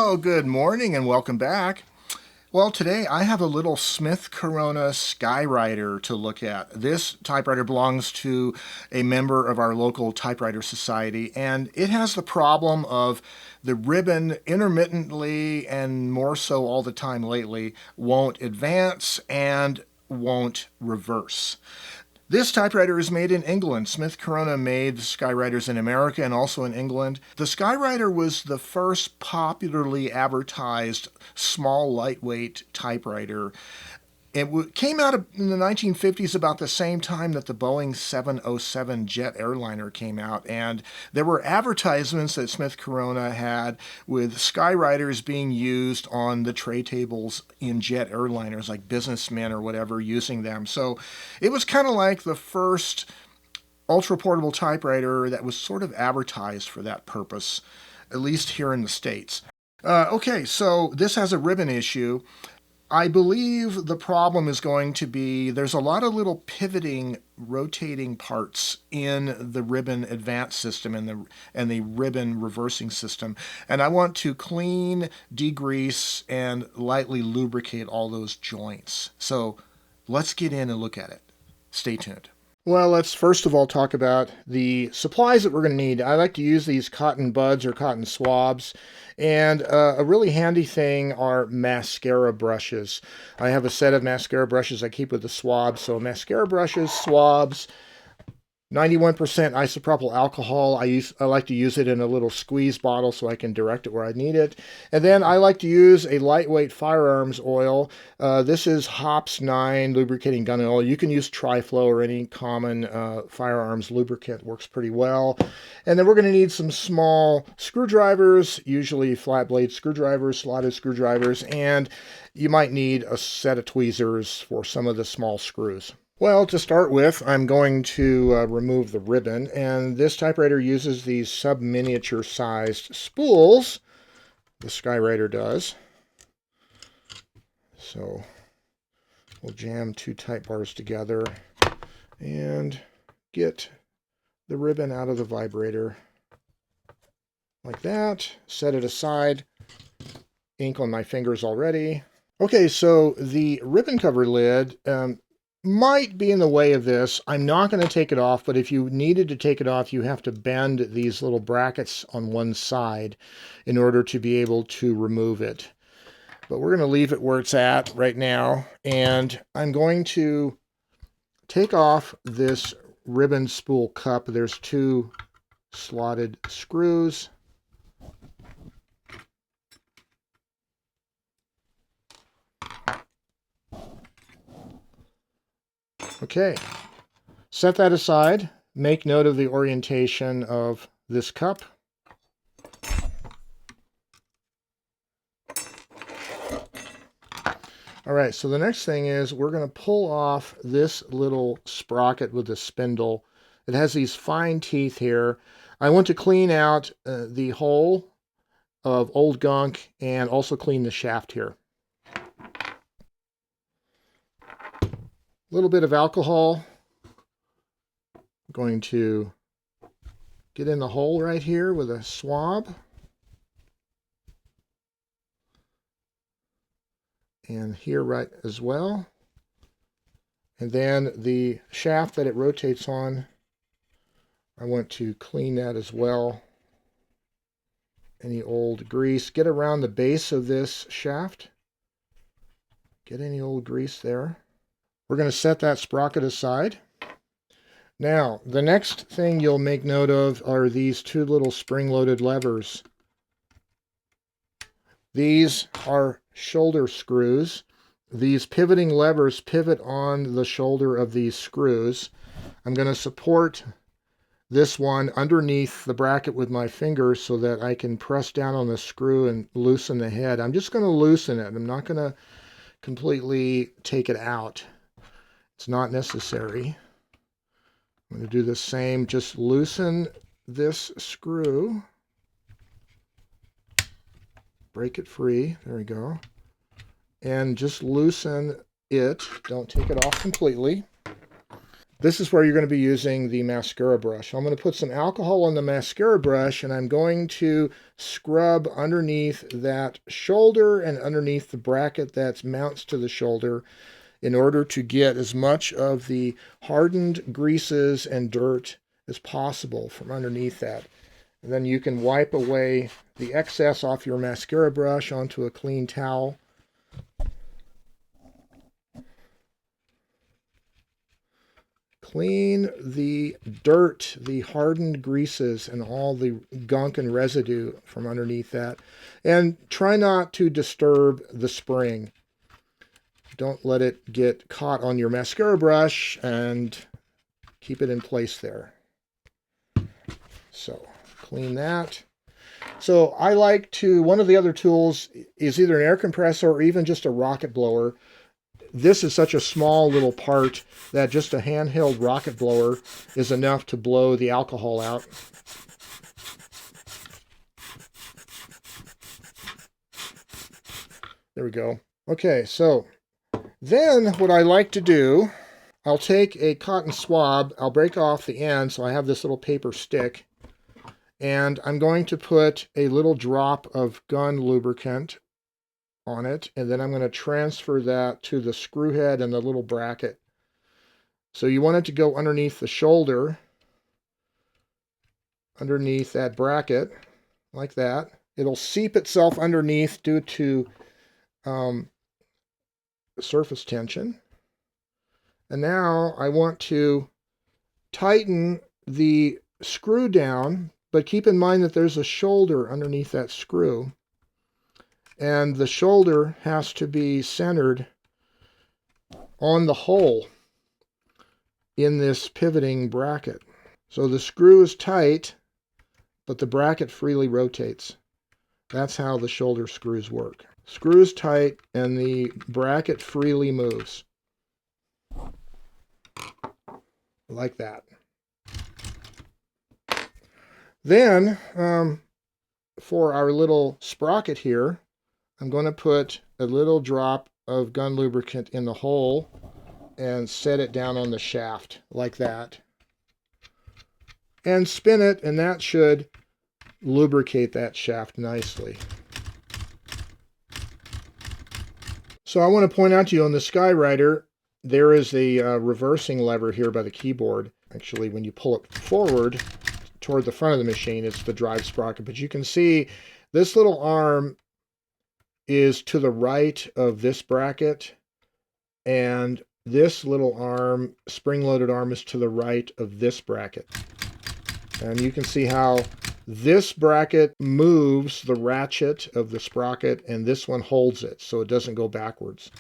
Well, good morning and welcome back. Well, today I have a little Smith Corona Skyriter to look at. This typewriter belongs to a member of our local typewriter society, and it has the problem of the ribbon intermittently and more so all the time lately won't advance and won't reverse. This typewriter is made in England. Smith Corona made Skywriters in America and also in England. The Skywriter was the first popularly advertised small, lightweight typewriter. It came out in the 1950s about the same time that the Boeing 707 jet airliner came out, and there were advertisements that Smith Corona had with Skywriters being used on the tray tables in jet airliners, like businessmen or whatever using them. So it was kind of like the first ultra-portable typewriter that was sort of advertised for that purpose, at least here in the States. Okay, so this has a ribbon issue. I believe the problem is going to be there's a lot of little pivoting, rotating parts in the ribbon advance system and the ribbon reversing system. And I want to clean, degrease, and lightly lubricate all those joints. So let's get in and look at it. Stay tuned. Well, let's first of all talk about the supplies that we're going to need. I like to use these cotton buds or cotton swabs, and a really handy thing are mascara brushes. I have a set of mascara brushes I keep with the swabs, so mascara brushes, swabs, 91% isopropyl alcohol. I like to use it in a little squeeze bottle so I can direct it where I need it. And then I like to use a lightweight firearms oil. This is Hops 9 lubricating gun oil. You can use Triflow or any common firearms lubricant. Works pretty well. And then we're going to need some small screwdrivers, usually flat blade screwdrivers, slotted screwdrivers, and you might need a set of tweezers for some of the small screws. Well, to start with, I'm going to remove the ribbon, and this typewriter uses these sub-miniature sized spools. The Skywriter does. So we'll jam two type bars together and get the ribbon out of the vibrator like that. Set it aside. Ink on my fingers already. Okay, so the ribbon cover lid might be in the way of this. I'm not going to take it off, but if you needed to take it off, you have to bend these little brackets on one side in order to be able to remove it. But we're going to leave it where it's at right now, and I'm going to take off this ribbon spool cup. There's two slotted screws. Okay, set that aside. Make note of the orientation of this cup. All right, so the next thing is we're going to pull off this little sprocket with the spindle. It has these fine teeth here. I want to clean out the hole of old gunk and also clean the shaft here. A little bit of alcohol. I'm going to get in the hole right here with a swab. And here right as well. And then the shaft that it rotates on, I want to clean that as well. Any old grease. Get around the base of this shaft. Get any old grease there. We're going to set that sprocket aside. Now, the next thing you'll make note of are these two little spring-loaded levers. These are shoulder screws. These pivoting levers pivot on the shoulder of these screws. I'm going to support this one underneath the bracket with my fingers so that I can press down on the screw and loosen the head. I'm just going to loosen it. I'm not going to completely take it out. It's not necessary. I'm going to do the same. Just loosen this screw. Break it free. There we go. And just loosen it. Don't take it off completely. This is where you're going to be using the mascara brush. I'm going to put some alcohol on the mascara brush, and I'm going to scrub underneath that shoulder and underneath the bracket that mounts to the shoulder in order to get as much of the hardened greases and dirt as possible from underneath that. And then you can wipe away the excess off your mascara brush onto a clean towel. Clean the dirt, the hardened greases, and all the gunk and residue from underneath that. And try not to disturb the spring. Don't let it get caught on your mascara brush, and keep it in place there. So, clean that. So I like to, one of the other tools is either an air compressor or even just a rocket blower. This is such a small little part that just a handheld rocket blower is enough to blow the alcohol out. There we go. Okay, so then what I like to do, I'll take a cotton swab, I'll break off the end so I have this little paper stick, and I'm going to put a little drop of gun lubricant on it, and then I'm going to transfer that to the screw head and the little bracket. So you want it to go underneath the shoulder, underneath that bracket, like that. It'll seep itself underneath due to surface tension. And now I want to tighten the screw down, but keep in mind that there's a shoulder underneath that screw. And the shoulder has to be centered on the hole in this pivoting bracket. So the screw is tight, but the bracket freely rotates. That's how the shoulder screws work. Screw is tight and the bracket freely moves. Like that. Then, for our little sprocket here, I'm going to put a little drop of gun lubricant in the hole and set it down on the shaft like that. And spin it, and that should lubricate that shaft nicely. So I want to point out to you on the Skyriter, there is a reversing lever here by the keyboard. Actually, when you pull it forward toward the front of the machine, it's the drive sprocket. But you can see this little arm is to the right of this bracket, and this little arm, spring-loaded arm, is to the right of this bracket. And you can see how this bracket moves the ratchet of the sprocket, and this one holds it so it doesn't go backwards.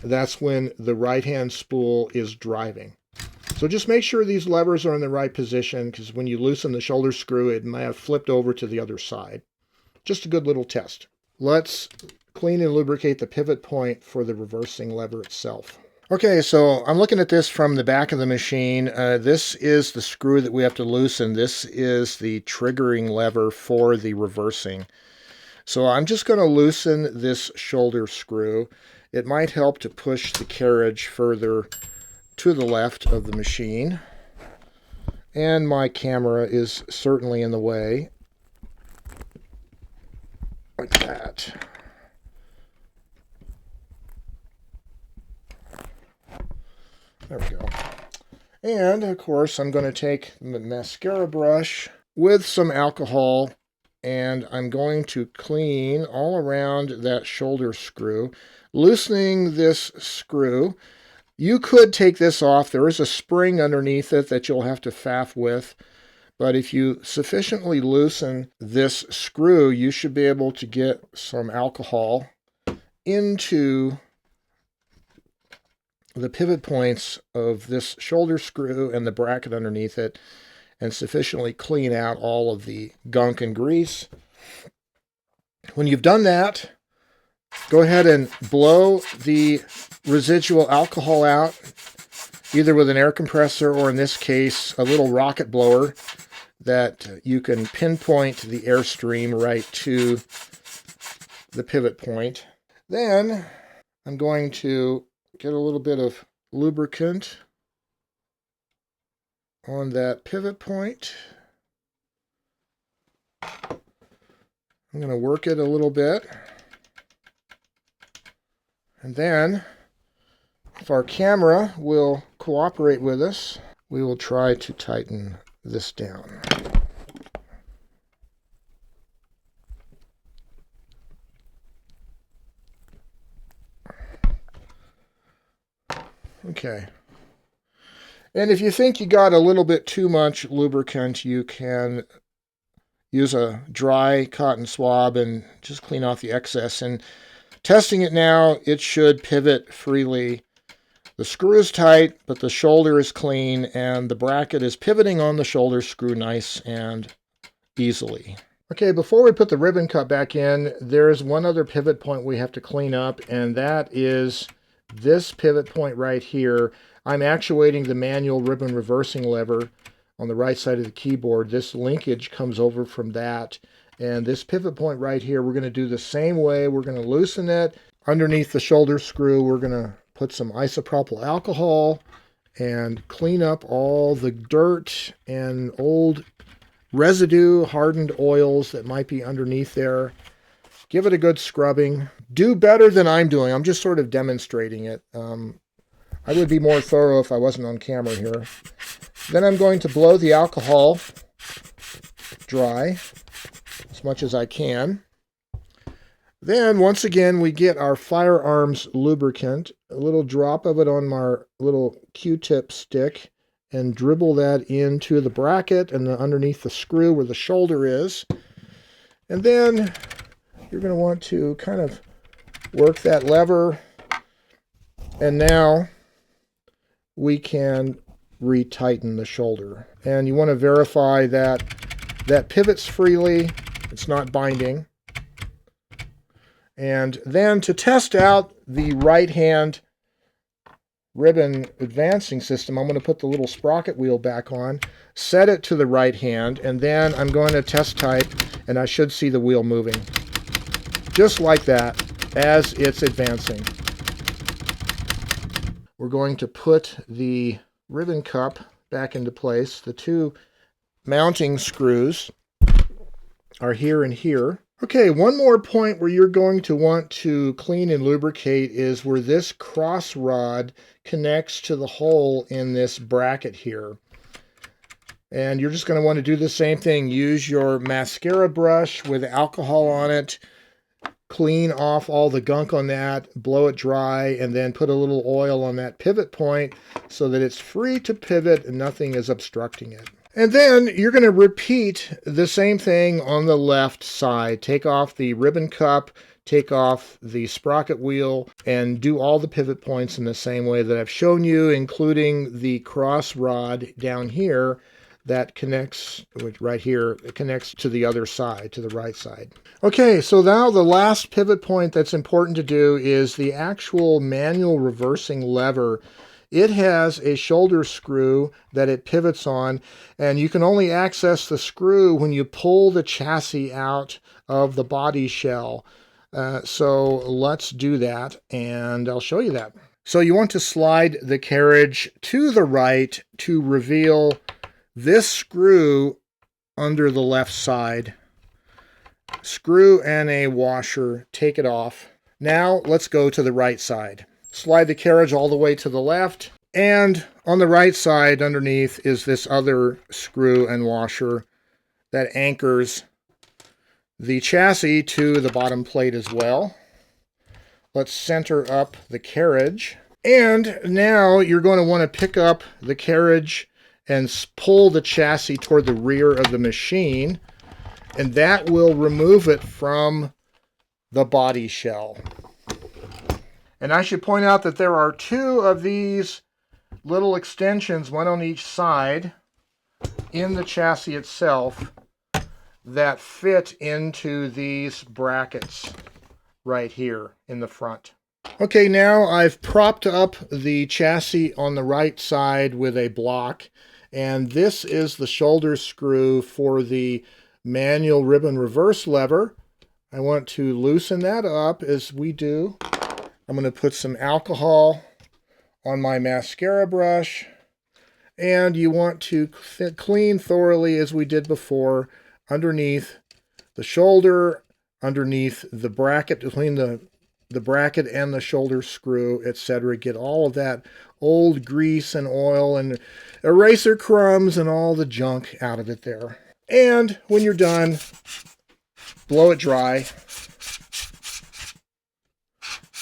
That's when the right-hand spool is driving. So just make sure these levers are in the right position, because when you loosen the shoulder screw, it might have flipped over to the other side. Just a good little test. Let's clean and lubricate the pivot point for the reversing lever itself. Okay, so I'm looking at this from the back of the machine. This is the screw that we have to loosen. This is the triggering lever for the reversing. So I'm just going to loosen this shoulder screw. It might help to push the carriage further to the left of the machine. And my camera is certainly in the way. Like that. There we go. And, of course, I'm going to take the mascara brush with some alcohol, and I'm going to clean all around that shoulder screw, loosening this screw. You could take this off. There is a spring underneath it that you'll have to faff with. But if you sufficiently loosen this screw, you should be able to get some alcohol into the pivot points of this shoulder screw and the bracket underneath it, and sufficiently clean out all of the gunk and grease. When you've done that, go ahead and blow the residual alcohol out, either with an air compressor or, in this case, a little rocket blower that you can pinpoint the airstream right to the pivot point. Then I'm going to get a little bit of lubricant on that pivot point. I'm going to work it a little bit. And then, if our camera will cooperate with us, we will try to tighten this down. Okay. And if you think you got a little bit too much lubricant, you can use a dry cotton swab and just clean off the excess. And testing it now, it should pivot freely. The screw is tight, but the shoulder is clean, and the bracket is pivoting on the shoulder screw nice and easily. Okay, before we put the ribbon cut back in, there's one other pivot point we have to clean up, and that is this pivot point right here. I'm actuating the manual ribbon reversing lever on the right side of the keyboard. This linkage comes over from that. And this pivot point right here, we're going to do the same way. We're going to loosen it. Underneath the shoulder screw, we're going to put some isopropyl alcohol and clean up all the dirt and old residue, hardened oils that might be underneath there. Give it a good scrubbing. Do better than I'm doing. I'm just sort of demonstrating it. I would be more thorough if I wasn't on camera here. Then I'm going to blow the alcohol dry as much as I can. Then, once again, we get our firearms lubricant, a little drop of it on our little Q-tip stick, and dribble that into the bracket and underneath the screw where the shoulder is. And then you're going to want to kind of work that lever. And now we can retighten the shoulder. And you want to verify that that pivots freely, it's not binding. And then to test out the right hand ribbon advancing system, I'm going to put the little sprocket wheel back on, set it to the right hand, and then I'm going to test type, and I should see the wheel moving. Just like that, as it's advancing. We're going to put the ribbon cup back into place. The two mounting screws are here and here. Okay, one more point where you're going to want to clean and lubricate is where this cross rod connects to the hole in this bracket here. And you're just going to want to do the same thing. Use your mascara brush with alcohol on it. Clean off all the gunk on that, blow it dry, and then put a little oil on that pivot point so that it's free to pivot and nothing is obstructing it. And then you're going to repeat the same thing on the left side. Take off the ribbon cup, take off the sprocket wheel, and do all the pivot points in the same way that I've shown you, including the cross rod down here that connects, right here, it connects to the other side, to the right side. Okay, so now the last pivot point that's important to do is the actual manual reversing lever. It has a shoulder screw that it pivots on, and you can only access the screw when you pull the chassis out of the body shell. So let's do that, and I'll show you that. So you want to slide the carriage to the right to reveal this screw under the left side. Screw and a washer, take it off. Now let's go to the right side. Slide the carriage all the way to the left, and on the right side underneath is this other screw and washer that anchors the chassis to the bottom plate as well. Let's center up the carriage. And now you're going to want to pick up the carriage and pull the chassis toward the rear of the machine, and that will remove it from the body shell. And I should point out that there are two of these little extensions, one on each side, in the chassis itself that fit into these brackets right here in the front. Okay, now I've propped up the chassis on the right side with a block, and this is the shoulder screw for the manual ribbon reverse lever. I want to loosen that up as we do. I'm going to put some alcohol on my mascara brush, And you want to clean thoroughly, as we did before, underneath the shoulder, underneath the bracket, to clean the bracket and the shoulder screw, etc. Get all of that old grease and oil and eraser crumbs and all the junk out of it there. And when you're done, blow it dry.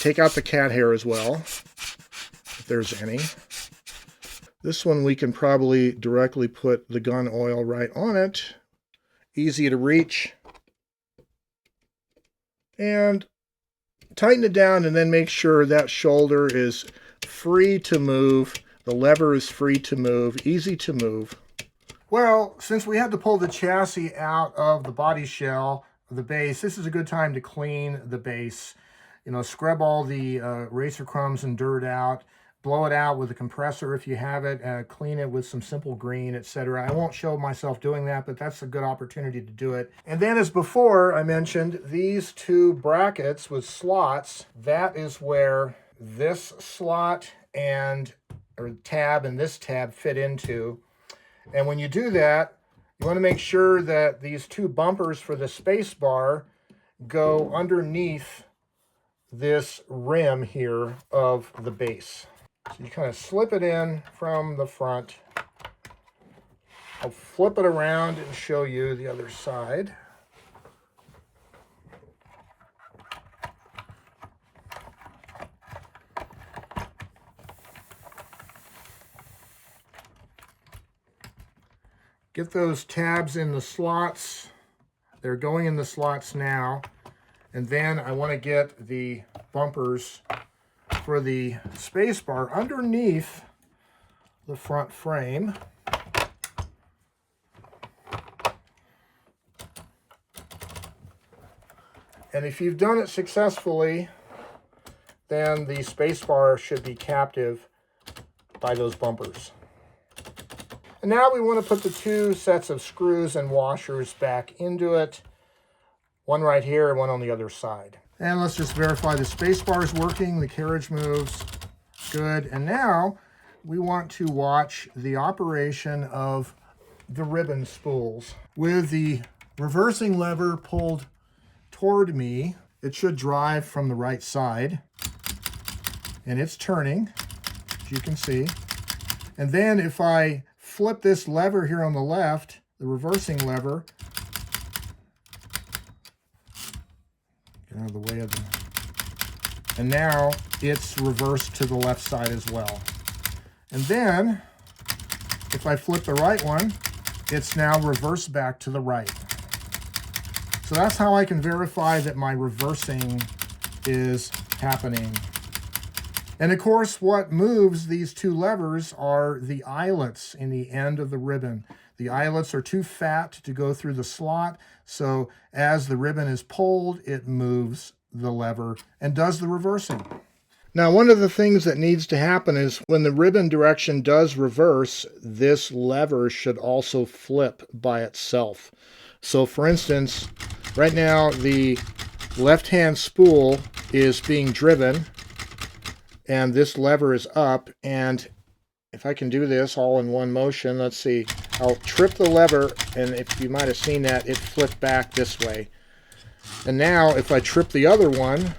Take out the cat hair as well, if there's any. This one we can probably directly put the gun oil right on it. Easy to reach. And tighten it down, and then make sure that shoulder is free to move. The lever is free to move, easy to move. Well, since we had to pull the chassis out of the body shell, the base, this is a good time to clean the base. You know, scrub all the eraser crumbs and dirt out. Blow it out with a compressor if you have it. Clean it with some simple green, etc. I won't show myself doing that, but that's a good opportunity to do it. And then, as before, I mentioned these two brackets with slots. That is where this slot or tab and this tab fit into. And when you do that, you want to make sure that these two bumpers for the space bar go underneath this rim here of the base. So you kind of slip it in from the front. I'll flip it around and show you the other side. Get those tabs in the slots. They're going in the slots now. And then I want to get the bumpers for the space bar underneath the front frame. And if you've done it successfully, then the space bar should be captive by those bumpers. And now we want to put the two sets of screws and washers back into it. One right here and one on the other side. And let's just verify the space bar is working, the carriage moves good. And now we want to watch the operation of the ribbon spools. With the reversing lever pulled toward me, it should drive from the right side. And it's turning, as you can see. And then if I flip this lever here on the left, the reversing lever, get out of the way of the, and now it's reversed to the left side as well. And then if I flip the right one, it's now reversed back to the right. So that's how I can verify that my reversing is happening. And of course, what moves these two levers are the eyelets in the end of the ribbon. The eyelets are too fat to go through the slot, so as the ribbon is pulled, it moves the lever and does the reversing. Now, one of the things that needs to happen is when the ribbon direction does reverse, this lever should also flip by itself. So for instance, right now the left-hand spool is being driven, and this lever is up, and if I can do this all in one motion, let's see, I'll trip the lever, and if you might have seen that, it flipped back this way. And now if I trip the other one,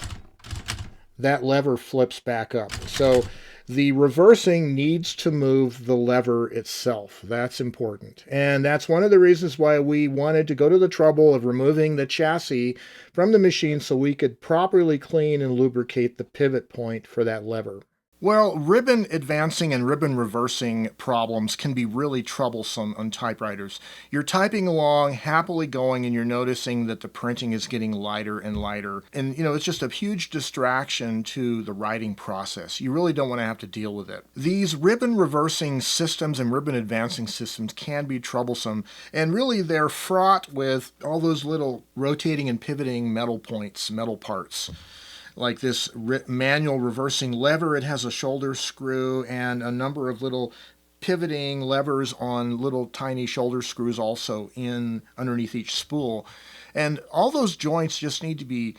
that lever flips back up. So the reversing needs to move the lever itself. That's important. And that's one of the reasons why we wanted to go to the trouble of removing the chassis from the machine so we could properly clean and lubricate the pivot point for that lever. Well, ribbon advancing and ribbon reversing problems can be really troublesome on typewriters. You're typing along, happily going, and you're noticing that the printing is getting lighter and lighter. And, you know, it's just a huge distraction to the writing process. You really don't want to have to deal with it. These ribbon reversing systems and ribbon advancing systems can be troublesome, and really they're fraught with all those little rotating and pivoting metal points, metal parts. Like this manual reversing lever, it has a shoulder screw and a number of little pivoting levers on little tiny shoulder screws also in underneath each spool. And all those joints just need to be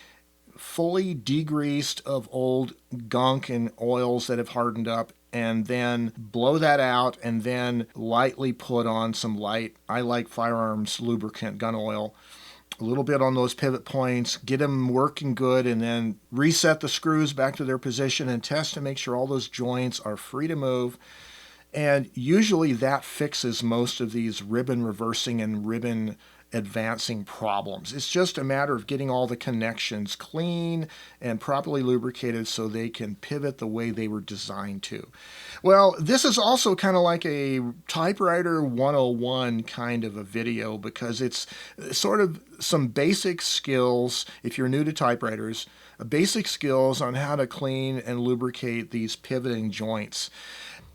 fully degreased of old gunk and oils that have hardened up and then blow that out, and then lightly put on some light, I like firearms lubricant, gun oil, a little bit on those pivot points, get them working good, and then reset the screws back to their position and test to make sure all those joints are free to move. And usually that fixes most of these ribbon reversing and ribbon advancing problems. It's just a matter of getting all the connections clean and properly lubricated so they can pivot the way they were designed to. Well, this is also kind of like a typewriter 101 kind of a video, because it's sort of some basic skills, if you're new to typewriters, basic skills on how to clean and lubricate these pivoting joints.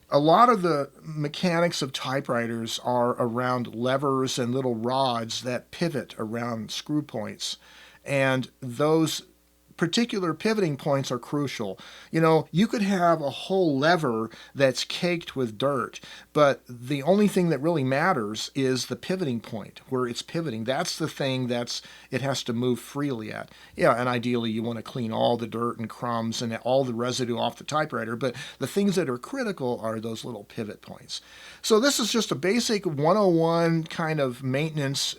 A lot of the mechanics of typewriters are around levers and little rods that pivot around screw points, and those particular pivoting points are crucial. You know, you could have a whole lever that's caked with dirt, but the only thing that really matters is the pivoting point where it's pivoting. That's the thing it has to move freely at. Yeah, and ideally you want to clean all the dirt and crumbs and all the residue off the typewriter, but the things that are critical are those little pivot points. So this is just a basic 101 kind of maintenance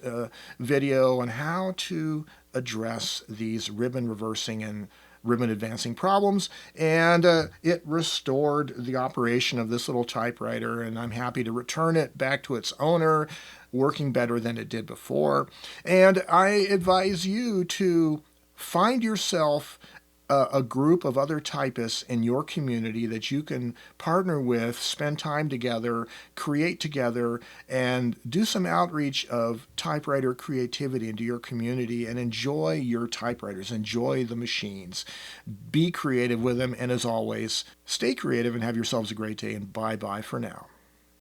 video on how to address these ribbon reversing and ribbon advancing problems, and it restored the operation of this little typewriter, and I'm happy to return it back to its owner, working better than it did before. And I advise you to find yourself a group of other typists in your community that you can partner with, spend time together, create together, and do some outreach of typewriter creativity into your community, and enjoy your typewriters, enjoy the machines, be creative with them, and as always, stay creative and have yourselves a great day, and bye-bye for now.